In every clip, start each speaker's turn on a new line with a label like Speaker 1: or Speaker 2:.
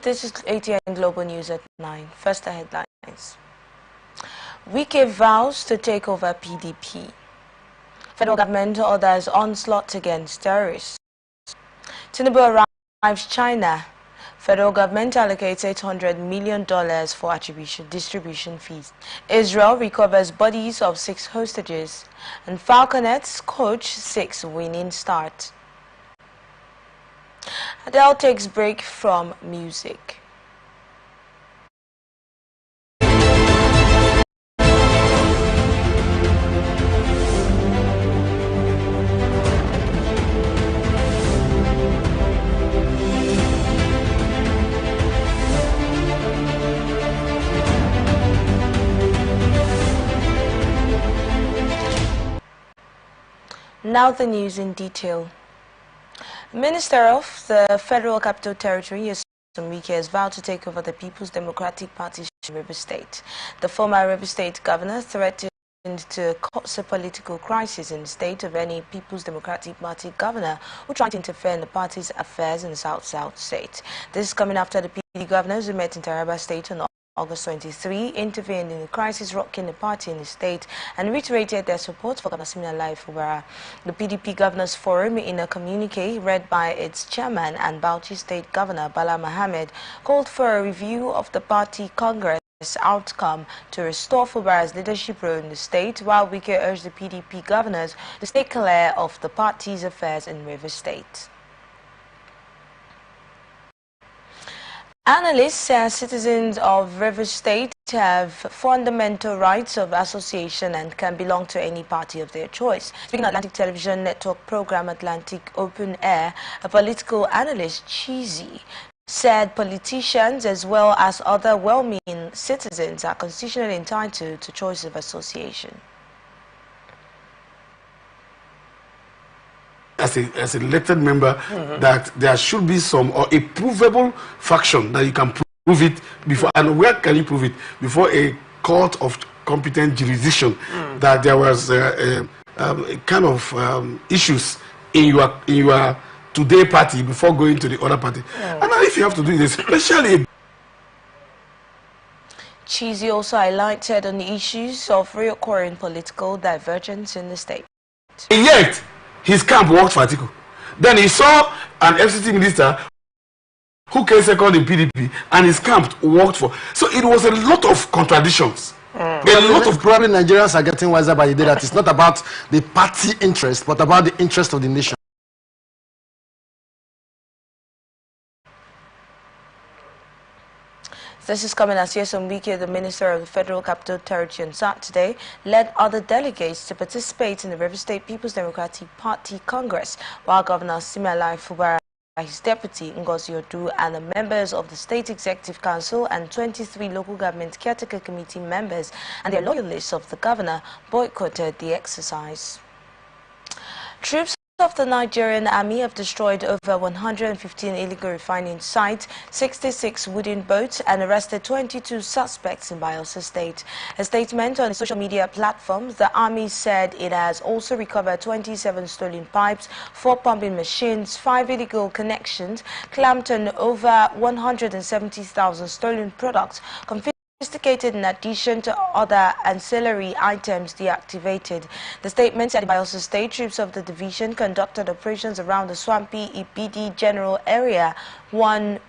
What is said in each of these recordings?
Speaker 1: This is ATN Global News at 9. First, the headlines. Wike vows to take over PDP. Federal government orders onslaught against terrorists. Tinubu arrives China. Federal government allocates $800 million for distribution fees. Israel recovers bodies of 6 hostages. And Falconets coach 6 winning start. Adele takes break from music. Now the news in detail. Minister of the Federal Capital Territory, Nyesom Wike, has vowed to take over the People's Democratic Party in River State. The former River State governor threatened to cause a political crisis in the state of any People's Democratic Party governor who tried to interfere in the party's affairs in the South state. This is coming after the PD governors who met in Taraba State on August 23 intervened in the crisis rocking the party in the state and reiterated their support for Governor Siminalayi Fubara. The PDP Governors Forum, in a communique read by its chairman and Bauchi State Governor Bala Mohammed, called for a review of the party congress outcome to restore Fubara's leadership role in the state, while Wike urged the PDP governors to stay clear of the party's affairs in River State. Analysts say citizens of River State have fundamental rights of association and can belong to any party of their choice. Speaking of Atlantic Television Network program Atlantic Open Air, a political analyst, Cheesy, said politicians as well as other well-meaning citizens are constitutionally entitled to choice of association.
Speaker 2: As an elected member, that there should be some or a provable faction that you can prove it before. And where can you prove it? Before a court of competent jurisdiction, that there was kind of issues in your today party before going to the other party. And now if you have to do this, especially.
Speaker 1: Cheesy also highlighted on the issues of reoccurring political divergence in the state.
Speaker 2: And yet, his camp worked for Atiku. Then he saw an FCT minister who came second in PDP, and his camp worked for. So it was a lot of contradictions.
Speaker 3: A lot of probably Nigerians are getting wiser by the day that it's not about the party interest, but about the interest of the nation.
Speaker 1: This is coming as Nyesom Wike, the Minister of the Federal Capital Territory, on Saturday led other delegates to participate in the River State People's Democratic Party Congress, while Governor Siminalayi Fubara, his deputy Ngozi Odu, and the members of the State Executive Council and 23 local government caretaker committee members and their loyalists of the governor boycotted the exercise. Troops of the Nigerian Army have destroyed over 115 illegal refining sites, 66 wooden boats, and arrested 22 suspects in Bayelsa State. A statement on the social media platforms, the Army said it has also recovered 27 stolen pipes, 4 pumping machines, 5 illegal connections, clamped on over 170,000 stolen products, confiscated in addition to other ancillary items deactivated. The statement said the Bayelsa State troops of the division conducted operations around the Swampy EPD General Area 1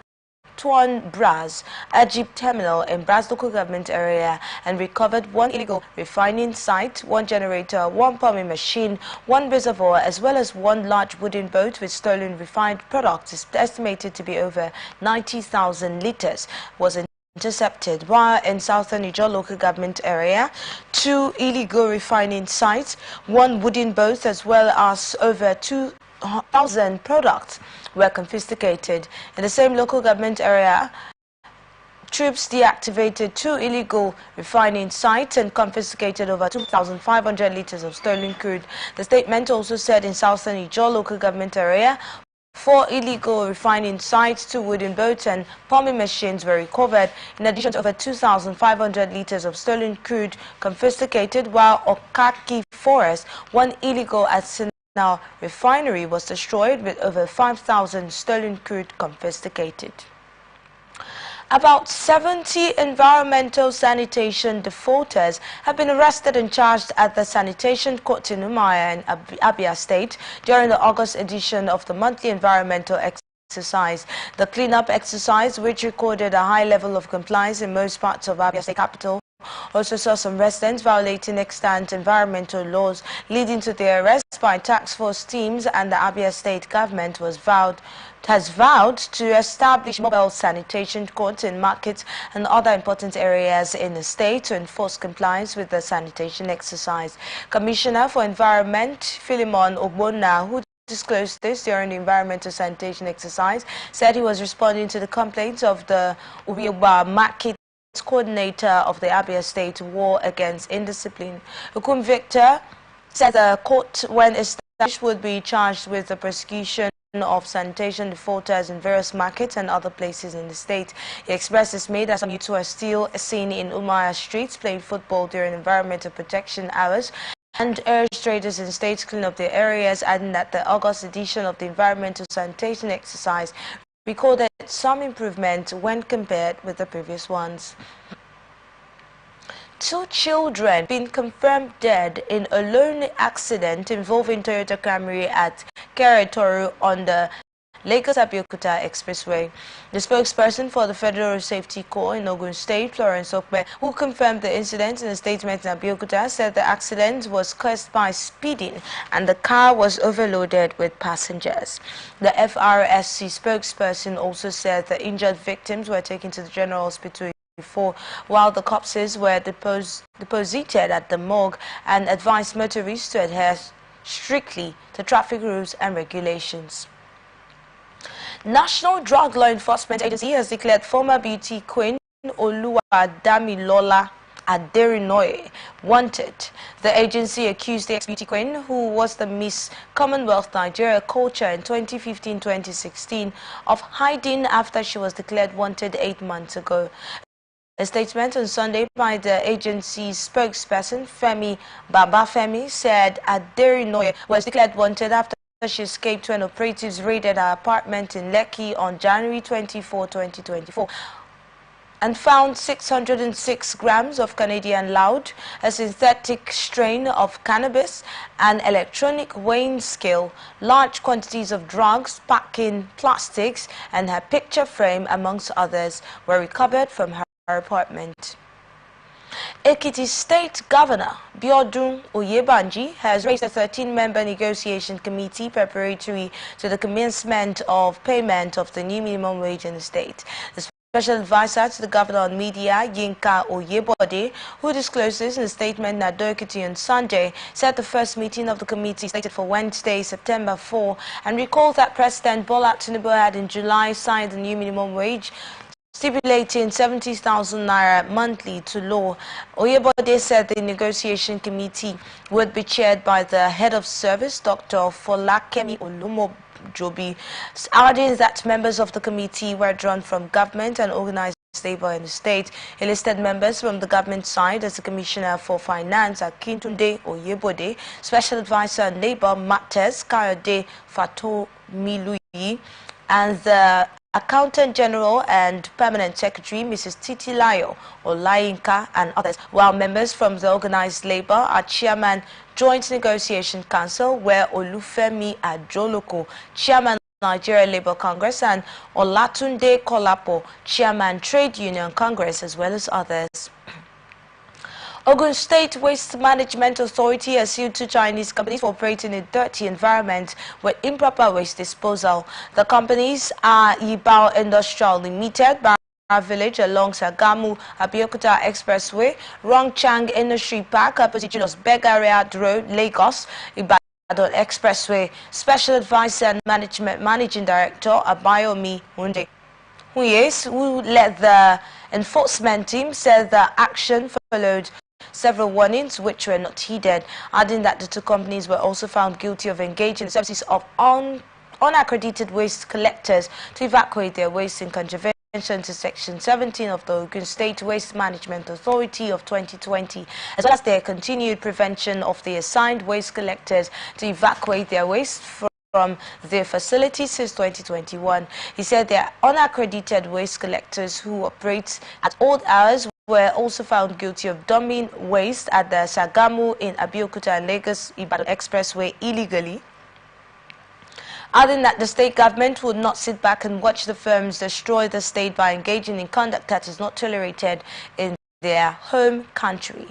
Speaker 1: Tuan Bras, Ajib Terminal in Bras local government area, and recovered 1 illegal refining site, 1 generator, 1 pumping machine, 1 reservoir, as well as 1 large wooden boat with stolen refined products. It's estimated to be over 90,000 liters was intercepted, while in southern Ijaw local government area, 2 illegal refining sites, 1 wooden boat, as well as over 2,000 products were confiscated. In the same local government area, troops deactivated 2 illegal refining sites and confiscated over 2,500 liters of stolen crude. The statement also said in southern Ijaw local government area, 4 illegal refining sites, 2 wooden boats and pumping machines were recovered, in addition to over 2,500 liters of stolen crude confiscated, while Okaki Forest, 1 illegal arsenal refinery was destroyed with over 5,000 stolen crude confiscated. About 70 environmental sanitation defaulters have been arrested and charged at the Sanitation Court in Umuahia in Abia State during the August edition of the monthly environmental exercise. The cleanup exercise, which recorded a high level of compliance in most parts of Abia State capital, also saw some residents violating extant environmental laws, leading to their arrest by task force teams, and the Abia State government has vowed to establish mobile sanitation courts in markets and other important areas in the state to enforce compliance with the sanitation exercise. Commissioner for Environment Philemon Ogbonna, who disclosed this during the environmental sanitation exercise, said he was responding to the complaints of the Ubiyoba market coordinator of the Abia State War Against Indiscipline. Hukum Victor said the court, when established, would be charged with the prosecution of sanitation defaulters in various markets and other places in the state. He expressed dismay that some youths were still seen in Umuahia streets playing football during environmental protection hours, and urged traders in states to clean up their areas, adding that the August edition of the environmental sanitation exercise recorded some improvement when compared with the previous ones. 2 children been confirmed dead in a lone accident involving Toyota Camry at Keretoru on the Lagos-Abeokuta Expressway. The spokesperson for the Federal Safety Corps in Ogun State, Florence Okpe, who confirmed the incident in a statement in Abeokuta, said the accident was caused by speeding and the car was overloaded with passengers. The FRSC spokesperson also said the injured victims were taken to the General Hospital while the corpses were deposited at the morgue, and advised motorists to adhere strictly to traffic rules and regulations. National Drug Law Enforcement Agency has declared former beauty queen Oluwadamilola Aderinoye wanted. The agency accused the ex-beauty queen, who was the Miss Commonwealth Nigeria Culture in 2015-2016, of hiding after she was declared wanted 8 months ago. A statement on Sunday by the agency's spokesperson, Femi Babafemi, said Aderinoye was declared wanted after she escaped when operatives raided her apartment in Lekki on January 24, 2024. And found 606 grams of Canadian loud, a synthetic strain of cannabis, an electronic weighing scale, large quantities of drugs packed in plastics, and her picture frame, amongst others, were recovered from her apartment. Ekiti State Governor Biodun Oyebanji has raised a 13-member negotiation committee preparatory to the commencement of payment of the new minimum wage in the state. The Special Advisor to the Governor on Media, Yinka Oyebode, who disclosed this in a statement at Ekiti on Sunday, said the first meeting of the committee slated for Wednesday, September 4, and recalled that President Bola Tinubu had in July signed the new minimum wage, stipulating 70,000 naira monthly to law. Oyebode said the negotiation committee would be chaired by the head of service, Dr. Folakemi Olumojobi, adding that members of the committee were drawn from government and organized labor in the state. He listed members from the government side as the Commissioner for Finance, Akintunde Oyebode, Special Advisor on Labor Matters, Kayode Fatomiluyi, and the Accountant General and Permanent Secretary, Mrs. Titilayo Olayinka, and others, while members from the organized labor are Chairman Joint Negotiation Council, where Olufemi Ajoloko, Chairman Nigeria Labour Congress, and Olatunde Kolapo, Chairman Trade Union Congress, as well as others. Ogun State Waste Management Authority has sued 2 Chinese companies for operating in dirty environment with improper waste disposal. The companies are Yibao Industrial Limited, Barra Village along Sagamu Abeokuta Expressway, Rongchang Industry Park, opposite Julius Begariad Road, Lagos, Ibadan Expressway. Special Advisor and Managing Director Abayomi Hunde, who led the enforcement team, said the action followed several warnings which were not heeded, adding that the 2 companies were also found guilty of engaging in the services of unaccredited waste collectors to evacuate their waste in contravention to Section 17 of the Ogun State Waste Management Authority of 2020, as well as their continued prevention of the assigned waste collectors to evacuate their waste from from their facilities since 2021. He said they are unaccredited waste collectors who operate at odd hours were also found guilty of dumping waste at the Sagamu in Abeokuta and Lagos Ibadan Expressway illegally, adding that the state government would not sit back and watch the firms destroy the state by engaging in conduct that is not tolerated in their home country.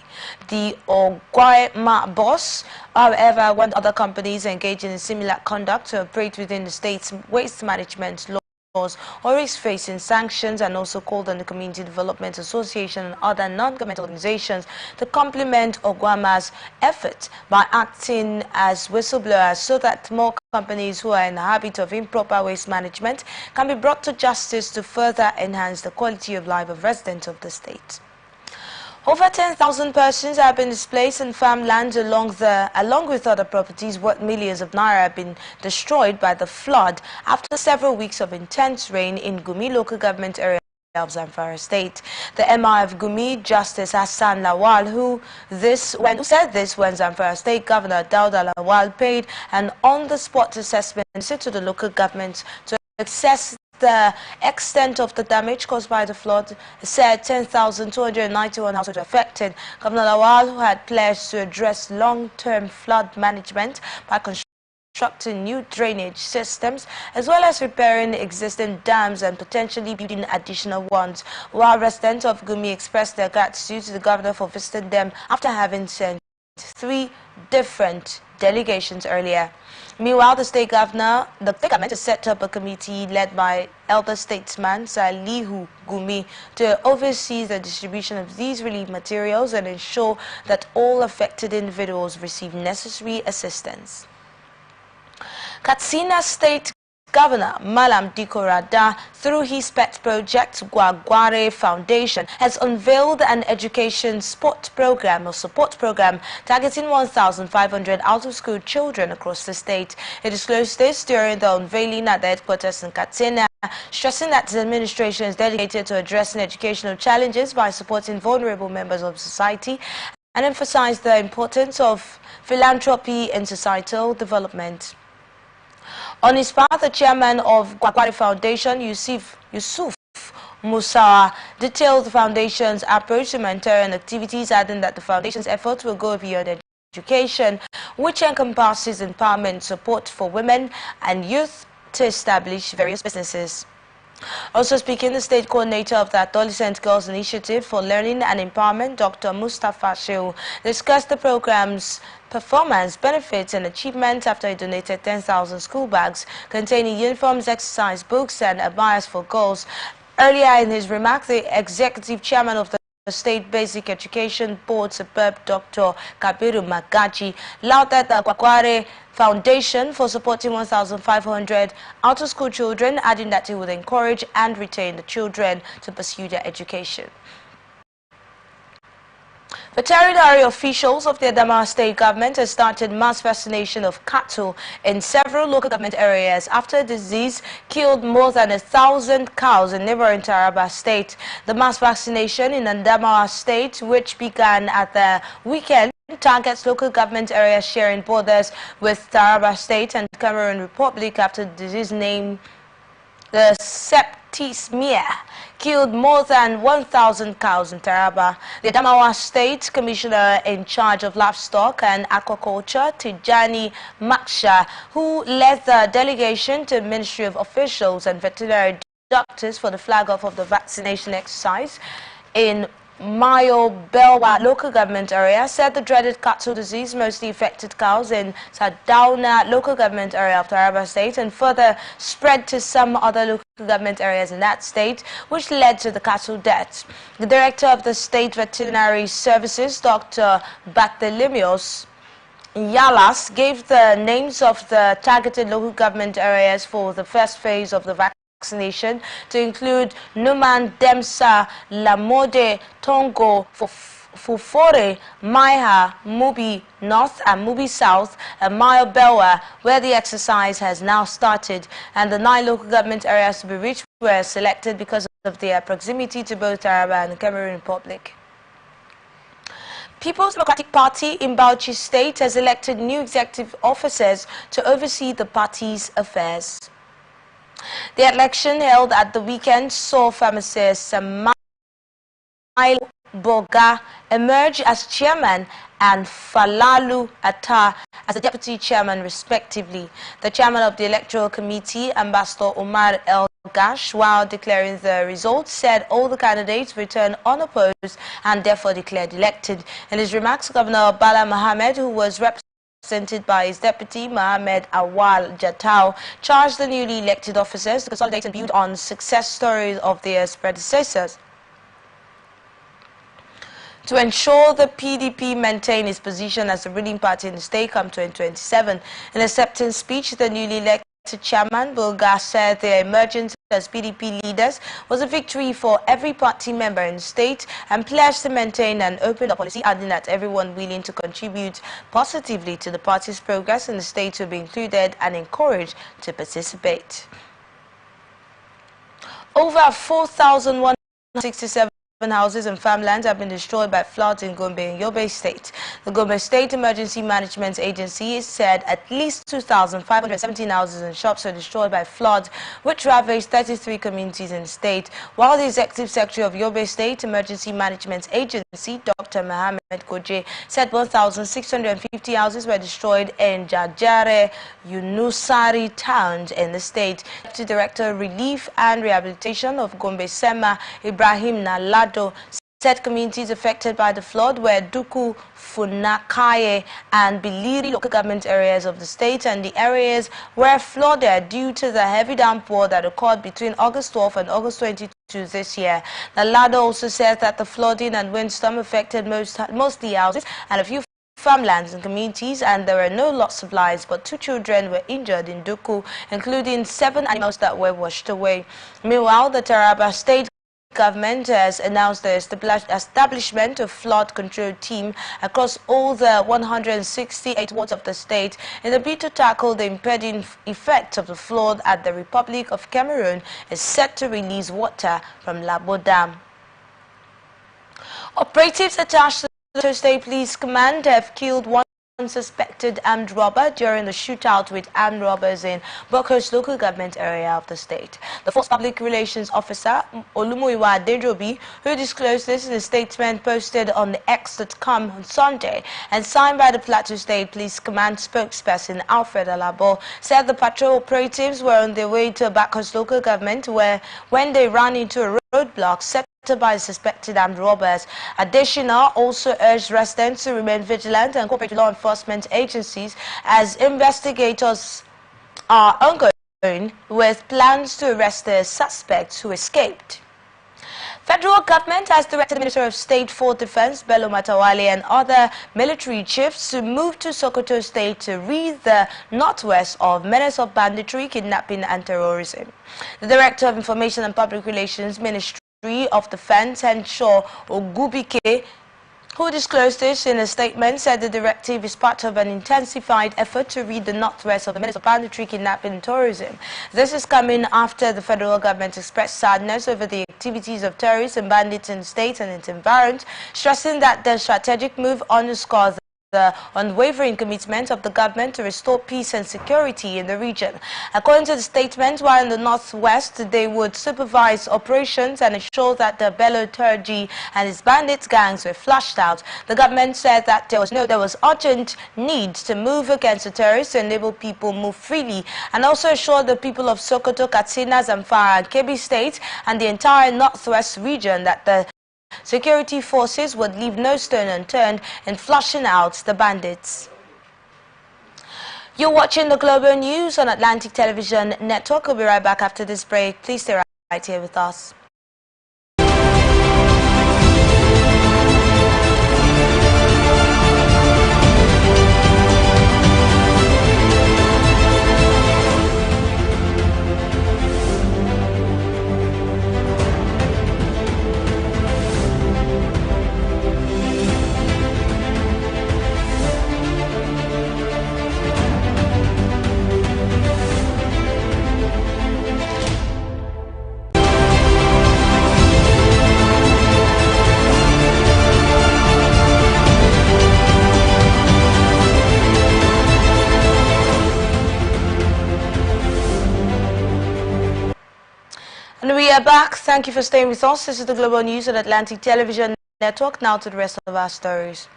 Speaker 1: The Ogwaima boss, however, want other companies engaging in similar conduct to operate within the state's waste management laws or is facing sanctions, and also called on the Community Development Association and other non-governmental organizations to complement Ogwama's effort by acting as whistleblowers so that more companies who are in the habit of improper waste management can be brought to justice to further enhance the quality of life of residents of the state. Over 10,000 persons have been displaced and farmlands along with other properties worth millions of naira have been destroyed by the flood after several weeks of intense rain in Gumi local government area of Zamfara State. The MR of Gumi, Justice Hassan Lawal, who said this when Zamfara State Governor Dauda Lawal paid an on-the-spot assessment to the local government to assess the extent of the damage caused by the flood. Said 10,291 households were affected. Governor Lawal, who had pledged to address long-term flood management by constructing new drainage systems as well as repairing existing dams and potentially building additional ones, while residents of Gumi expressed their gratitude to the governor for visiting them after having sent 3 different delegations earlier. Meanwhile, the state government has set up a committee led by elder statesman Salihu Gumi to oversee the distribution of these relief materials and ensure that all affected individuals receive necessary assistance. Katsina State Governor Malam Diko Rada, through his pet project Gwagware Foundation, has unveiled an education support program targeting 1,500 out-of-school children across the state. He disclosed this during the unveiling at the headquarters in Katsina, stressing that the administration is dedicated to addressing educational challenges by supporting vulnerable members of society, and emphasized the importance of philanthropy in societal development. On his part, the chairman of Gwagware Foundation, Yusuf Musawa, detailed the foundation's approach to humanitarian activities, adding that the foundation's efforts will go beyond education, which encompasses empowerment support for women and youth to establish various businesses. Also speaking, the state coordinator of the Adolescent Girls Initiative for Learning and Empowerment, Dr. Mustafa Shehu, discussed the program's performance, benefits and achievements after he donated 10,000 school bags containing uniforms, exercise books and abayas for girls. Earlier in his remarks, the executive chairman of the State Basic Education Board, superb Dr. Kabiru Magaji, lauded the Gwagware Foundation for supporting 1,500 out-of-school children, adding that he would encourage and retain the children to pursue their education. Veterinary officials of the Adamawa State government have started mass vaccination of cattle in several local government areas after a disease killed more than 1,000 cows in neighboring Taraba State. The mass vaccination in Adamawa State, which began at the weekend, targets local government areas sharing borders with Taraba State and Cameroon Republic after the disease named the septicemia killed more than 1,000 cows in Taraba. The Adamawa State Commissioner in charge of livestock and aquaculture, Tijani Maksha, who led the delegation to the Ministry of Officials and veterinary doctors for the flag-off of the vaccination exercise in Mayo Belwa local government area, said the dreaded cattle disease mostly affected cows in Sadauna local government area of Taraba State and further spread to some other local government areas in that state, which led to the cattle deaths. The director of the State Veterinary Services, Dr. Barthelemios Yalas, gave the names of the targeted local government areas for the first phase of the vaccination to include Numan, Demsa, Lamode, Tongo, Fufore, Maiha, Mubi North and Mubi South, and Mayo Belwa, where the exercise has now started, and the 9 local government areas to be reached were selected because of their proximity to both Taraba and the Cameroon Republic. People's Democratic Party in Bauchi State has elected new executive officers to oversee the party's affairs. The election held at the weekend saw pharmacist Samail Boga emerge as chairman and Falalu Atta as the deputy chairman respectively. The chairman of the electoral committee, Ambassador Omar El Gash, while declaring the results, said all the candidates returned unopposed and therefore declared elected. In his remarks, Governor Bala Mohammed, who was represented by his deputy Mohammed Awal Jatau, charged the newly elected officers to consolidate and build on success stories of their predecessors to ensure the PDP maintain its position as the ruling party in the state come 2027. In a acceptance speech, the newly elected chairman Bulgar said their emergence as PDP leaders was a victory for every party member in the state and pledged to maintain an open policy, adding that everyone willing to contribute positively to the party's progress in the state will be included and encouraged to participate. Over 4,167 houses and farmlands have been destroyed by floods in Gombe and Yobe State. The Gombe State Emergency Management Agency said at least 2,517 houses and shops were destroyed by floods, which ravaged 33 communities in the state, while the Executive Secretary of Yobe State Emergency Management Agency, Dr. Mohammed Koje, said 1,650 houses were destroyed in Jajare, Yunusari towns in the state. Deputy Director of Relief and Rehabilitation of Gombe Sema, Ibrahim Nalado, said communities affected by the flood were Duku, Funakaye and Biliri local government areas of the state, and the areas were flooded due to the heavy downpour that occurred between August 12 and August 22 this year. Nalado also said that the flooding and windstorm affected mostly houses and a few farmlands and communities, and there were no loss of lives, but 2 children were injured in Duku, including 7 animals that were washed away. Meanwhile, the Taraba State government has announced the establishment of flood control team across all the 168 wards of the state in a bid to tackle the impending effect of the flood at the Republic of Cameroon is set to release water from Labo Dam. Operatives attached to the State Police Command have killed one suspected armed robber during the shootout with armed robbers in Bokos local government area of the state. The force public relations officer, Olumuyiwa Adejobi, who disclosed this in a statement posted on the X.com on Sunday and signed by the Plateau State Police Command spokesperson Alfred Alabo, said the patrol operatives were on their way to Bokos local government when they ran into a roadblock set by suspected armed robbers. Additional also urged residents to remain vigilant and cooperate with law enforcement agencies as investigators are ongoing with plans to arrest the suspects who escaped. Federal government has directed the Minister of State for Defense, Bello Matawale, and other military chiefs to move to Sokoto State to rid the northwest of menace of banditry, kidnapping, and terrorism. The Director of Information and Public Relations Ministry of Defense, Henshaw Ogubike, who disclosed this in a statement, said the directive is part of an intensified effort to rid the northwest of the menace of banditry, kidnapping, and tourism. This is coming after the federal government expressed sadness over the activities of terrorists and bandits in the state and its environs, stressing that the strategic move underscores the unwavering commitment of the government to restore peace and security in the region. According to the statement, while in the northwest, they would supervise operations and ensure that the Bello Turji and his bandits gangs were flushed out. The government said that there was urgent need to move against the terrorists to enable people move freely, and also assure the people of Sokoto, Katsina, Zamfara, and Kebbi states and the entire northwest region that the security forces would leave no stone unturned in flushing out the bandits. You're watching the Global News on Atlantic Television Network. We'll be right back after this break. Please stay right here with us. are back. Thank you for staying with us. This is the Global News on Atlantic Television Network. Now to the rest of our stories.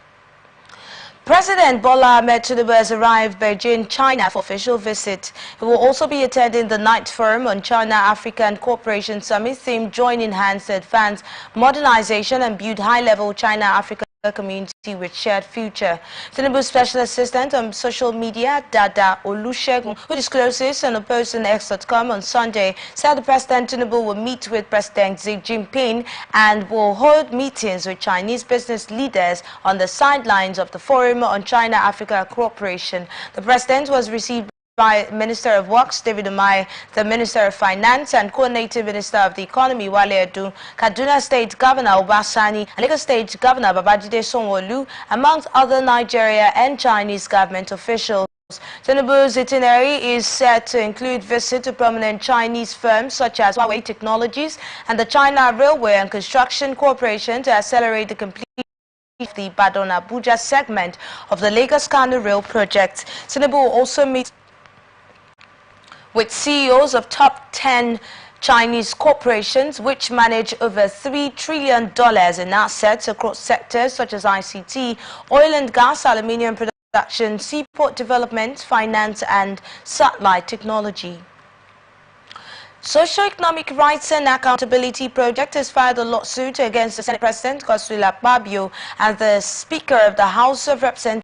Speaker 1: President Bola Ahmed Tinubu has arrived Beijing, China for official visit. He will also be attending the Ninth Forum on China-African Cooperation Summit themed Joining Hands to Advance Modernization and Build High-Level China-Africa Community with Shared Future. Tinubu's special assistant on social media, Dada Olusegun, who disclosed this on a post on X.com on Sunday, said the President Tinubu will meet with President Xi Jinping and will hold meetings with Chinese business leaders on the sidelines of the Forum on China-Africa Cooperation. The President was received by Minister of Works David Umahi, the Minister of Finance and Coordinating Minister of the Economy Wale Edun, Kaduna State Governor Obasani, and Lagos State Governor Babajide Sanwo-Olu, amongst other Nigeria and Chinese government officials. Tinubu's itinerary is set to include visits to prominent Chinese firms such as Huawei Technologies and the China Railway and Construction Corporation to accelerate the completion of the Ibadan-Abuja segment of the Lagos-Kano Rail project. Tinubu will also meet with CEOs of top 10 Chinese corporations which manage over $3 trillion in assets across sectors such as ICT, oil and gas, aluminium production, seaport development, finance and satellite technology. Socio-Economic Rights and Accountability Project has filed a lawsuit against the Senate President Godswill Akpabio and the Speaker of the House of Representatives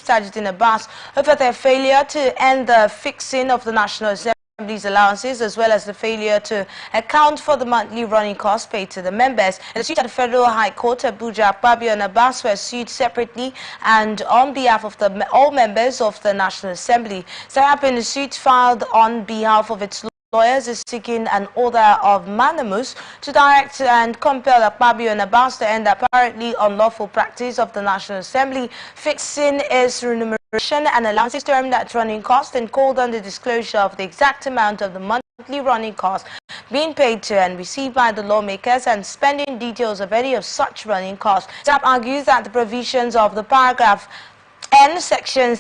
Speaker 1: Tajuddin Abbas over their failure to end the fixing of the National Assembly's allowances as well as the failure to account for the monthly running costs paid to the members. In the suit at the Federal High Court, Abuja, Akpabio and Abbas were sued separately and on behalf of all members of the National Assembly. StarTimes in the suit filed on behalf of its lawyers is seeking an order of mandamus to direct and compel Akpabio and Abbas to end apparently unlawful practice of the National Assembly, fixing its remuneration and allowances termed at running cost, and called on the disclosure of the exact amount of the monthly running cost being paid to and received by the lawmakers and spending details of any of such running costs. SAP argues that the provisions of the paragraph N, section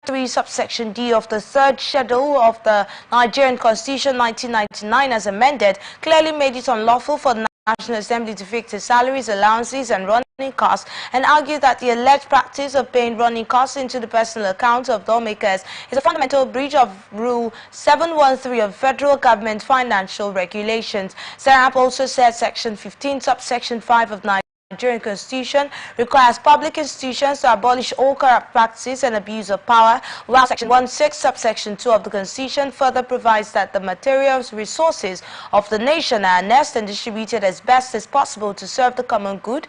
Speaker 1: 3 subsection D of the third schedule of the Nigerian Constitution 1999 as amended clearly made it unlawful for the National Assembly to fix its salaries, allowances and running costs, and argued that the alleged practice of paying running costs into the personal accounts of lawmakers is a fundamental breach of Rule 713 of Federal Government Financial Regulations. StarTimes also said Section 15 subsection 5 of Nigerian Constitution requires public institutions to abolish all corrupt practices and abuse of power, while Section 16 subsection 2 of the Constitution further provides that the materials resources of the nation are harnessed and distributed as best as possible to serve the common good,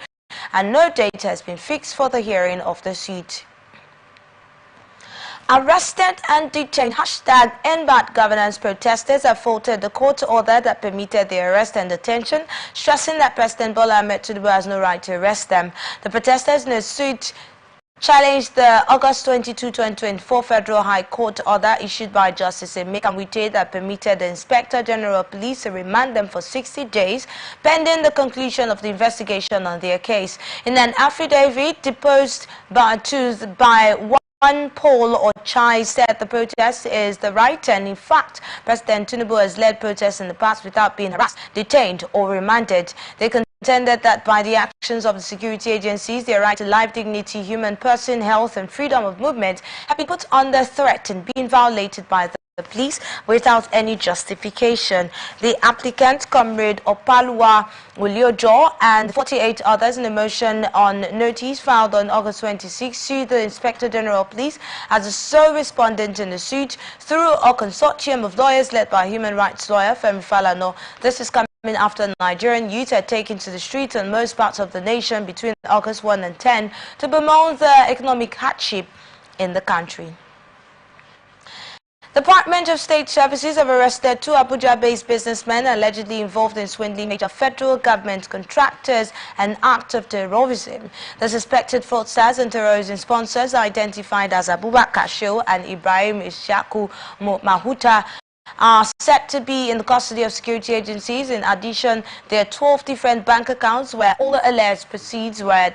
Speaker 1: and no date has been fixed for the hearing of the suit. Arrested and detained #NBAD governance protesters have faulted the court order that permitted their arrest and detention, stressing that President Bola Ahmed Tinubu has no right to arrest them. The protesters in a suit challenged the August 22, 2024 Federal High Court order issued by Justice Emeka Nwite that permitted the Inspector General of Police to remand them for 60 days pending the conclusion of the investigation on their case. In an affidavit deposed by one Paul or Chai said the protest is the right, and in fact President Tinubu has led protests in the past without being harassed, detained or remanded. They contended that by the actions of the security agencies, their right to life, dignity, human person, health and freedom of movement have been put under threat and being violated by the police without any justification. The applicant, Comrade Opalwa Uliojo, and 48 others in a motion on notice filed on August 26 sued the Inspector General of Police as a sole respondent in the suit through a consortium of lawyers led by human rights lawyer Femi Falana. This is coming after Nigerian youth had taken to the streets in most parts of the nation between August 1 and 10 to bemoan the economic hardship in the country. The Department of State Services have arrested 2 Abuja-based businessmen allegedly involved in swindling major federal government contractors, an act of terrorism. The suspected fraudsters and terrorism sponsors are identified as Abubakar Shehu and Ibrahim Ishaku Mahuta are set to be in the custody of security agencies. In addition, there are 12 different bank accounts where all the alleged proceeds were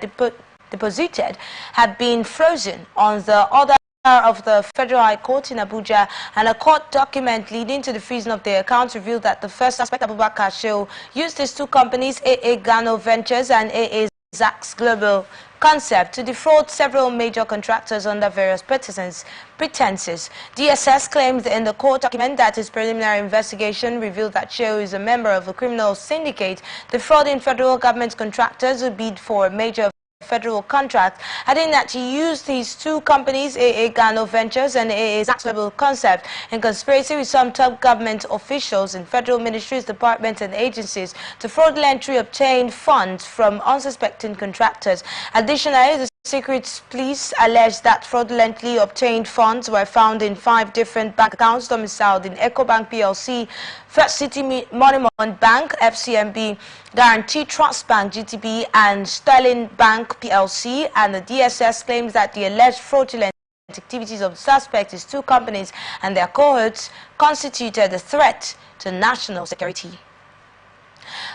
Speaker 1: deposited had been frozen on the other of the Federal High Court in Abuja, and a court document leading to the freezing of their accounts revealed that the first suspect, Abubakar Shehu, used his two companies, AA Gano Ventures and AA Zax Global Concept, to defraud several major contractors under various pretenses. DSS claims in the court document that his preliminary investigation revealed that Shehu is a member of a criminal syndicate defrauding federal government contractors who bid for a major federal contract, adding that he used his two companies, AA Gano Ventures and AA Zax Global Concept, in conspiracy with some top government officials in federal ministries, departments and agencies to fraudulently obtain funds from unsuspecting contractors. Additionally, the Secret Police alleged that fraudulently obtained funds were found in 5 different bank accounts domiciled in EcoBank PLC, First City Monument Bank, FCMB, Guarantee Trust Bank, GTB, and Sterling Bank PLC, and the DSS claims that the alleged fraudulent activities of the suspects, his two companies and their cohorts, constituted a threat to national security.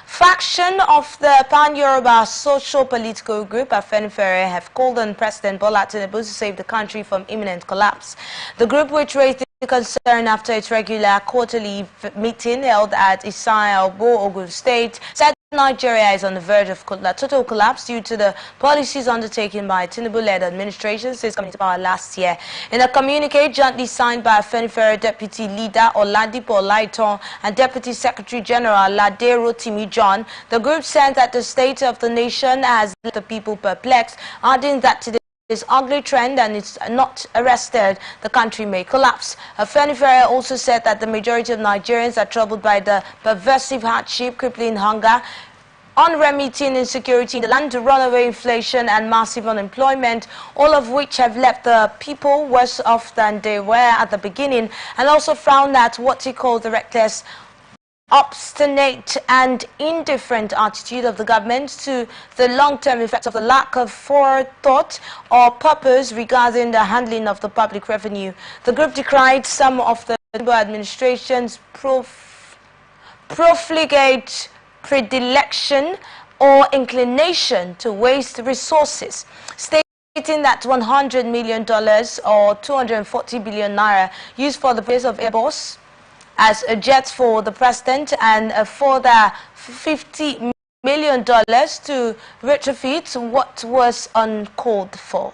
Speaker 1: Faction of the Pan-Yoruba social-political group Afenifere have called on President Bola Tinubu to save the country from imminent collapse. The group, which raised the concern after its regular quarterly meeting held at Isai-Obo, Ogun State, said Nigeria is on the verge of total collapse due to the policies undertaken by Tinubu-led administration since coming to power last year. In a communique jointly signed by Afenifere Deputy Leader Oladipo Olaitan and Deputy Secretary General Lade Rotimi John, the group said that the state of the nation has left the people perplexed, adding that this ugly trend and it's not arrested, the country may collapse. Afenifere also said that the majority of Nigerians are troubled by the pervasive hardship, crippling hunger, unremitting insecurity in the land, runaway inflation and massive unemployment, all of which have left the people worse off than they were at the beginning, and also frowned at what he called the reckless, obstinate and indifferent attitude of the government to the long-term effects of the lack of forethought or purpose regarding the handling of the public revenue. The group decried some of the administration's profligate predilection or inclination to waste resources, stating that $100 million or 240 billion naira used for the purchase of Airbus as a jet for the president and a further $50 million to retrofit what was uncalled for.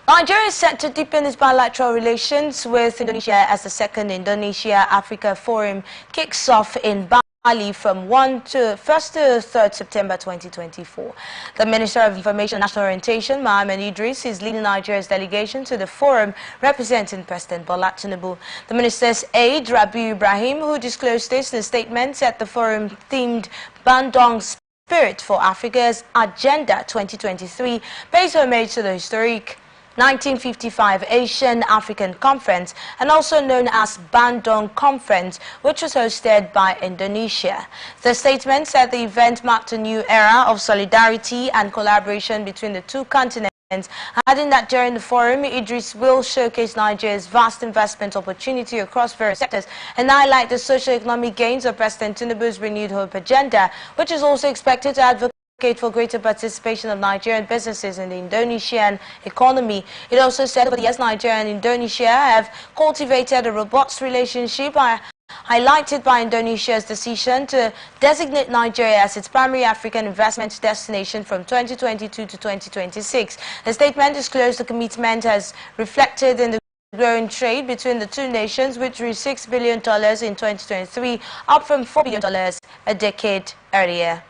Speaker 1: Nigeria is set to deepen its bilateral relations with Indonesia as the second Indonesia-Africa Forum kicks off in Bali from 1st to 3rd September 2024. The Minister of Information and National Orientation, Mohammed Idris, is leading Nigeria's delegation to the forum representing President Bola Tinubu. The minister's aide, Rabiu Ibrahim, who disclosed this in a statement, said the forum themed Bandung Spirit for Africa's Agenda 2023 pays homage to the historic 1955 Asian African Conference, and also known as Bandung Conference, which was hosted by Indonesia. The statement said the event marked a new era of solidarity and collaboration between the two continents, adding that during the forum, Idris will showcase Nigeria's vast investment opportunity across various sectors and highlight the socio-economic gains of President Tinubu's renewed hope agenda, which is also expected to advocate for greater participation of Nigerian businesses in the Indonesian economy. It also said over the years, Nigeria and Indonesia have cultivated a robust relationship, highlighted by Indonesia's decision to designate Nigeria as its primary African investment destination from 2022 to 2026. The statement disclosed the commitment as reflected in the growing trade between the two nations, which reached $6 billion in 2023, up from $4 billion a decade earlier.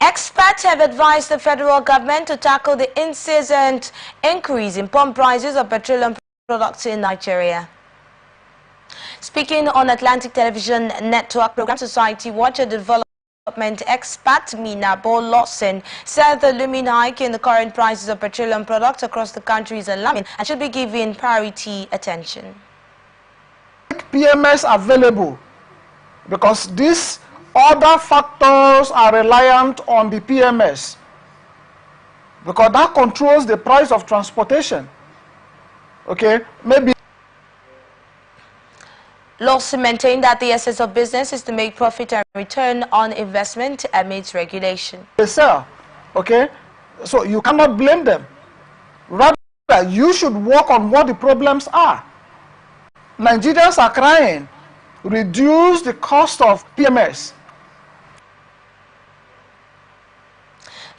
Speaker 1: Experts have advised the federal government to tackle the incessant increase in pump prices of petroleum products in Nigeria. Speaking on Atlantic Television Network program Society Watch, a development expert, Mina Lawson, said the looming hike in the current prices of petroleum products across the country is alarming and should be given priority attention.
Speaker 4: PMS available because these other factors are reliant on the PMS because that controls the price of transportation. Okay, maybe.
Speaker 1: Lawson maintained that the essence of business is to make profit and return on investment amidst regulation.
Speaker 4: They sell, okay, so you cannot blame them. Rather, you should work on what the problems are. Nigerians are crying. Reduce the cost of PMS.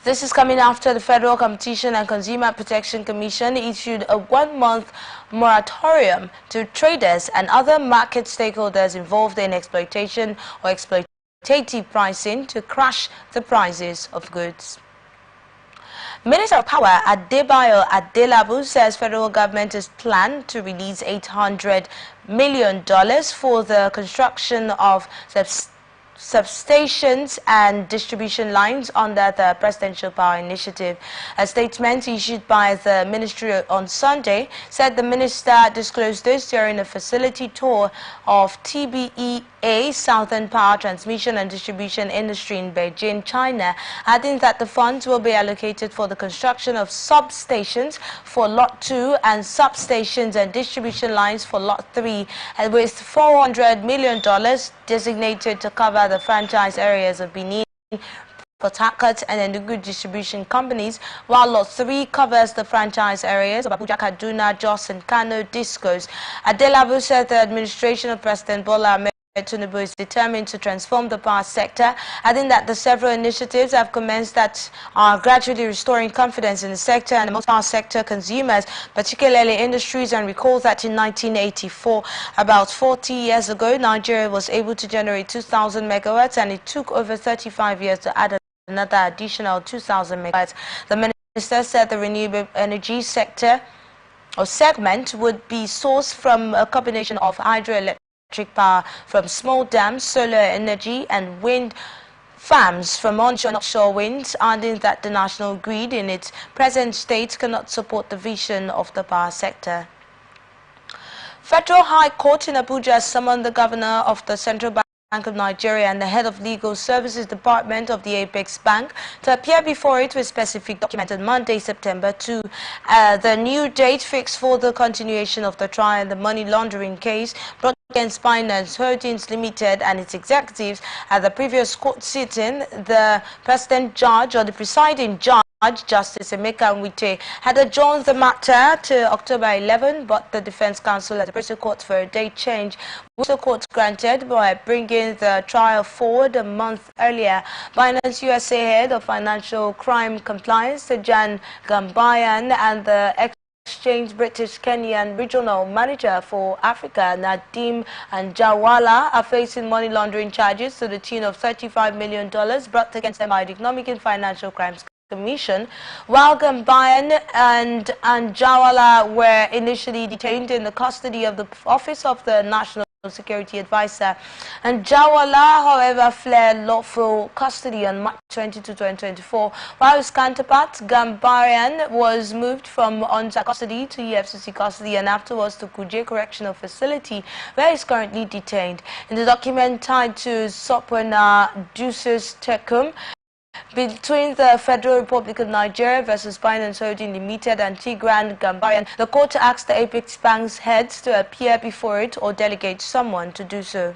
Speaker 1: This is coming after the Federal Competition and Consumer Protection Commission issued a 1-month moratorium to traders and other market stakeholders involved in exploitation or exploitative pricing to crash the prices of goods. Minister of Power Adebayo Adelabu says federal government is planned to release $800 million for the construction of substations and distribution lines under the Presidential Power Initiative. A statement issued by the ministry on Sunday said the minister disclosed this during a facility tour of TBEA Southern Power Transmission and Distribution Industry in Beijing, China, adding that the funds will be allocated for the construction of substations for Lot 2 and substations and distribution lines for Lot 3, and with $400 million designated to cover the franchise areas of Benin, Port Harcourt and Enugu distribution companies, while Lot 3 covers the franchise areas of Abuja, Kaduna, Jos and Kano discos. Adelabu said the administration of President Bola Ahmed Tinubu is determined to transform the power sector, adding that the several initiatives have commenced that are gradually restoring confidence in the sector and among power sector consumers, particularly industries, and recall that in 1984, about 40 years ago, Nigeria was able to generate 2,000 megawatts and it took over 35 years to add another additional 2,000 megawatts. The minister said the renewable energy sector or segment would be sourced from a combination of hydroelectric power from small dams, solar energy and wind farms from onshore and offshore winds, adding that the national grid in its present state cannot support the vision of the power sector. Federal High Court in Abuja summoned the governor of the Central Bank of Nigeria and the head of Legal Services Department of the Apex Bank to appear before it with specific document on Monday, September 2. The new date fixed for the continuation of the trial in the money laundering case brought against Binance Holdings Limited and its executives at the previous court sitting. The presiding judge or the presiding judge, Justice Emeka Nwite, had adjourned the matter to October 11, but the defense counsel at the Bristol court for a date change, which the court granted by bringing the trial forward a month earlier. Binance USA head of financial crime compliance, Jan Gambayan, and the Exchange British Kenyan Regional Manager for Africa, Nadim Anjawala, are facing money laundering charges to the tune of $35 million brought against them by the Economic and Financial Crimes Commission, while Gambayan and Anjawala were initially detained in the custody of the Office of the National Security Advisor. Anjawala, however, fled lawful custody on March 22, 2024, while his counterpart, Gambayan, was moved from on-site custody to EFCC custody and afterwards to Kuje Correctional Facility, where he is currently detained. In the document tied to Sopwena Duces Tekum, between the Federal Republic of Nigeria versus Binance Holding Limited and Tigran Gambayan, the court asked the Apex Bank's heads to appear before it or delegate someone to do so.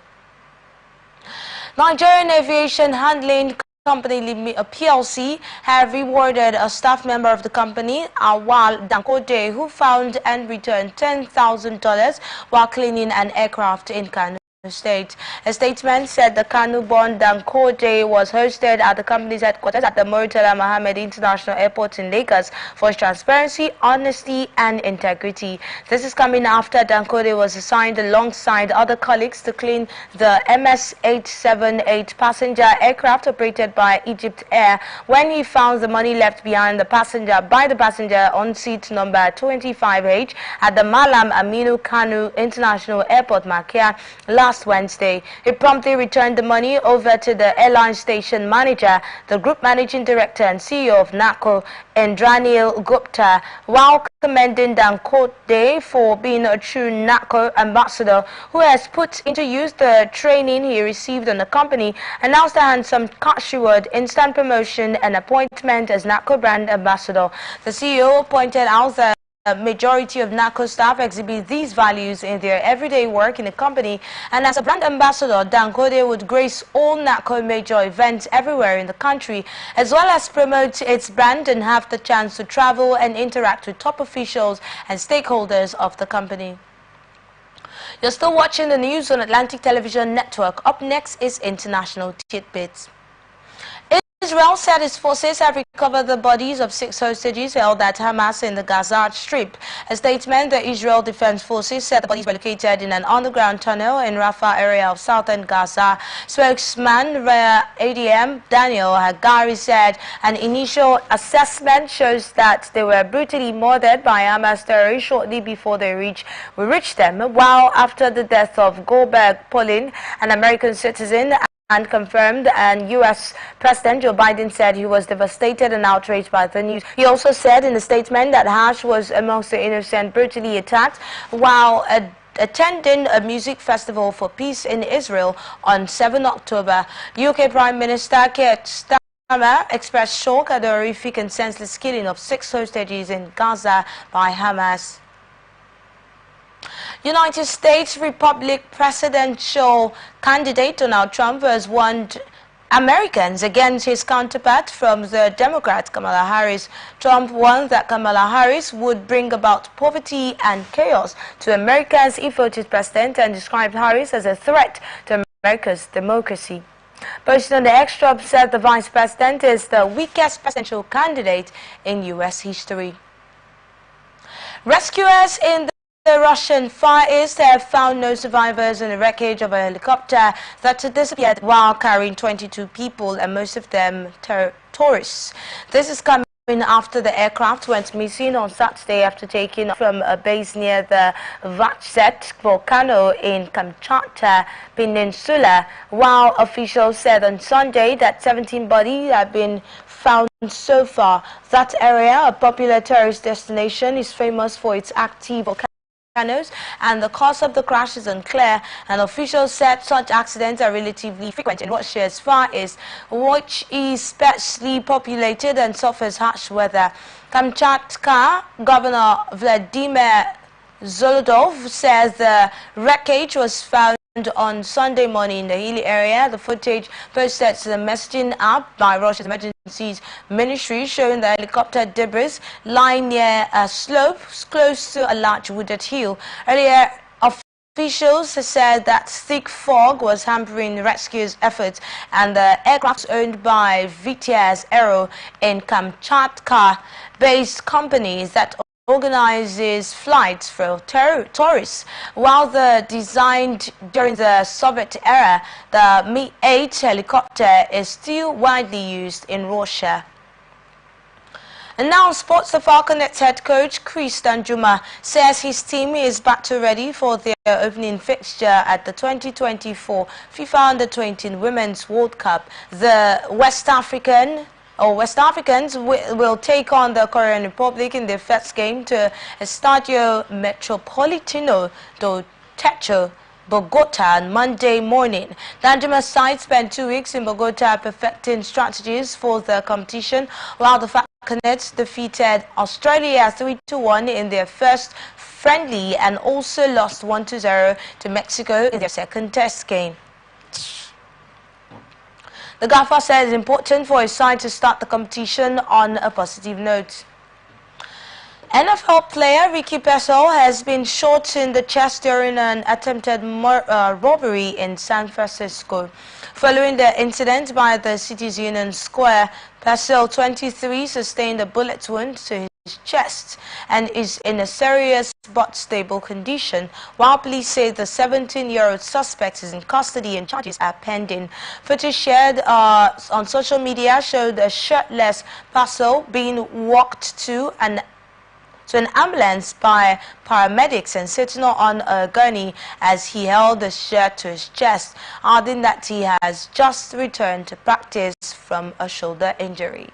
Speaker 1: Nigerian Aviation Handling Company PLC have rewarded a staff member of the company, Awal Dankode, who found and returned $10,000 while cleaning an aircraft in Kano State. A statement said the Kanu-born Dankode was hosted at the company's headquarters at the Murtala Mohammed International Airport in Lagos for transparency, honesty and integrity. This is coming after Dankode was assigned alongside other colleagues to clean the MS-878 passenger aircraft operated by Egypt Air when he found the money left behind the passenger on seat number 25H at the Malam Aminu Kano International Airport, Makia, last Wednesday. He promptly returned the money over to the airline station manager, the group managing director and CEO of NACO, Indranil Gupta, while commending Dankode for being a true NACO ambassador who has put into use the training he received on the company, announced a handsome cash reward, instant promotion and appointment as NACO brand ambassador. The CEO pointed out that majority of NACO staff exhibit these values in their everyday work in the company, and as a brand ambassador, Dankode would grace all NACO major events everywhere in the country, as well as promote its brand and have the chance to travel and interact with top officials and stakeholders of the company. You're still watching the news on Atlantic Television Network. Up next is International Tidbits. Israel said its forces have recovered the bodies of 6 hostages held at Hamas in the Gaza Strip. A statement, the Israel Defense Forces said the bodies were located in an underground tunnel in Rafah area of southern Gaza. Spokesman ADM Daniel Hagari said an initial assessment shows that they were brutally murdered by Hamas terrorists shortly before they reached them, while after the death of Goldberg Polin, an American citizen, and confirmed, and U.S. President Joe Biden said he was devastated and outraged by the news. He also said in a statement that Hash was amongst the innocent brutally attacked while attending a music festival for peace in Israel on 7 October. UK Prime Minister Keir Starmer expressed shock at the horrific and senseless killing of 6 hostages in Gaza by Hamas. United States Republican presidential candidate Donald Trump has warned Americans against his counterpart from the Democrat Kamala Harris. Trump warned that Kamala Harris would bring about poverty and chaos to Americans if voted president, and described Harris as a threat to America's democracy. Posted on the X, Trump said the vice president is the weakest presidential candidate in U.S. history. Rescuers in the Russian Far East have found no survivors in the wreckage of a helicopter that had disappeared while carrying 22 people, and most of them tourists. This is coming after the aircraft went missing on Saturday after taking off from a base near the Vachset volcano in Kamchatka Peninsula, while officials said on Sunday that 17 bodies have been found so far. That area, a popular tourist destination, is famous for its active volcanoes, and the cause of the crash is unclear, and officials said such accidents are relatively frequent in Russia's Far East, which is sparsely populated and suffers harsh weather. Kamchatka Governor Vladimir Zolotov says the wreckage was found on Sunday morning in the hilly area. The footage posted to the messaging app by Russia's Emergencies Ministry showing the helicopter debris lying near a slope close to a large wooded hill. Earlier, officials said that thick fog was hampering rescue efforts, and the aircraft owned by Vityaz Aero, in Kamchatka-based companies that organizes flights for tourists. While designed during the Soviet era, the Mi-8 helicopter is still widely used in Russia. And now sports, the Falconets head coach Chris Danjuma says his team is battle ready for their opening fixture at the 2024 FIFA Under-20 Women's World Cup. The West Africans will take on the Korean Republic in their first game to Estadio Metropolitano do Techo, Bogota, on Monday morning. Danjuma's side spent 2 weeks in Bogota perfecting strategies for the competition, while the Falconets defeated Australia 3-1 in their first friendly and also lost 1-0 to Mexico in their second test game. The gaffer said it's important for his side to start the competition on a positive note. NFL player Ricky Peso has been shot in the chest during an attempted robbery in San Francisco. Following the incident by the city's Union Square, Peso, 23, sustained a bullet wound to his chest and is in a serious but stable condition, while police say the 17-year-old suspect is in custody and charges are pending. Footage shared on social media showed a shirtless Peso being walked to an ambulance by paramedics and sitting on a gurney as he held the shirt to his chest, adding that he has just returned to practice from a shoulder injury.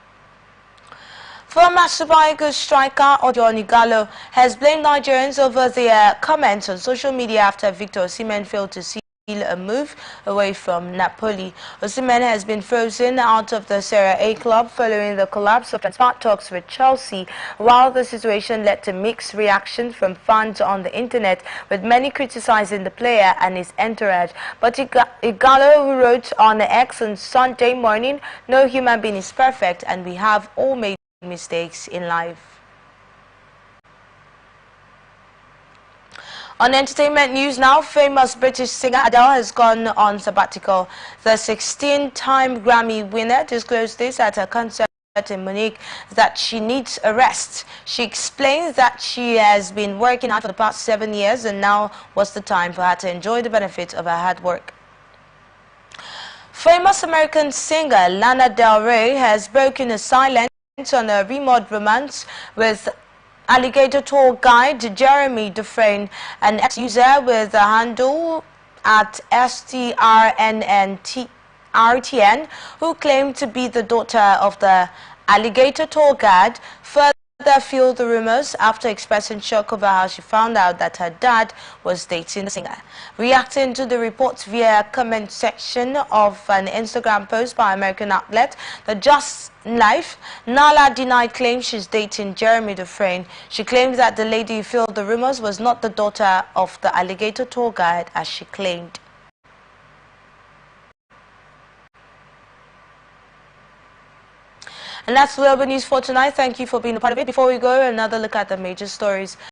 Speaker 1: Former Super Eagles striker Odion Ighalo has blamed Nigerians over their comments on social media after Victor Osimhen failed to see a move away from Napoli. Osimhen has been frozen out of the Serie A club following the collapse of transfer talks with Chelsea, while the situation led to mixed reactions from fans on the internet, with many criticizing the player and his entourage. But Igalo, who wrote on X on Sunday morning, "No human being is perfect and we have all made mistakes in life." On entertainment news now, famous British singer Adele has gone on sabbatical. The 16-time Grammy winner disclosed this at a concert in Munich that she needs a rest. She explains that she has been working hard for the past 7 years and now was the time for her to enjoy the benefits of her hard work. Famous American singer Lana Del Rey has broken a silence on a rumored romance with alligator tour guide Jeremy Dufresne, an ex-user with the handle at STRNNTRTN, who claimed to be the daughter of the alligator tour guide, further fueled the rumors after expressing shock over how she found out that her dad was dating the singer. Reacting to the reports via a comment section of an Instagram post by American outlet The Just Life, Nala denied claims she's dating Jeremy Dufresne. She claimed that the lady who fueled the rumors was not the daughter of the alligator tour guide as she claimed. And that's Global News for tonight. Thank you for being a part of it. Before we go, another look at the major stories.